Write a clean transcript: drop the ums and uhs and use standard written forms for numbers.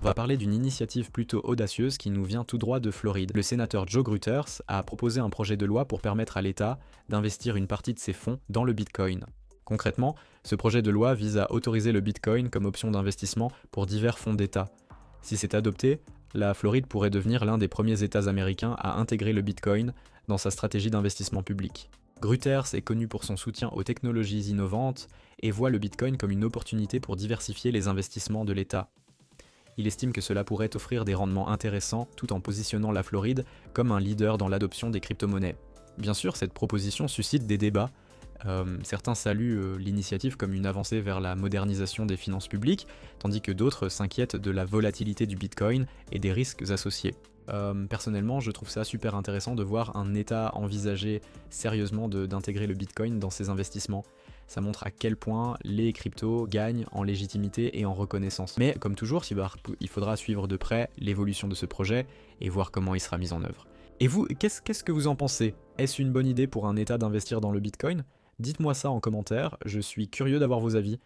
On va parler d'une initiative plutôt audacieuse qui nous vient tout droit de Floride. Le sénateur Joe Grutters a proposé un projet de loi pour permettre à l'État d'investir une partie de ses fonds dans le Bitcoin. Concrètement, ce projet de loi vise à autoriser le Bitcoin comme option d'investissement pour divers fonds d'État. Si c'est adopté, la Floride pourrait devenir l'un des premiers États américains à intégrer le Bitcoin dans sa stratégie d'investissement public. Grutters est connu pour son soutien aux technologies innovantes et voit le Bitcoin comme une opportunité pour diversifier les investissements de l'État. Il estime que cela pourrait offrir des rendements intéressants tout en positionnant la Floride comme un leader dans l'adoption des crypto-monnaies. Bien sûr, cette proposition suscite des débats. Certains saluent l'initiative comme une avancée vers la modernisation des finances publiques, tandis que d'autres s'inquiètent de la volatilité du Bitcoin et des risques associés. Personnellement, je trouve ça super intéressant de voir un État envisager sérieusement d'intégrer le Bitcoin dans ses investissements. Ça montre à quel point les cryptos gagnent en légitimité et en reconnaissance. Mais comme toujours, il faudra suivre de près l'évolution de ce projet et voir comment il sera mis en œuvre. Et vous, qu'est-ce que vous en pensez? Est-ce une bonne idée pour un État d'investir dans le Bitcoin? Dites-moi ça en commentaire, je suis curieux d'avoir vos avis.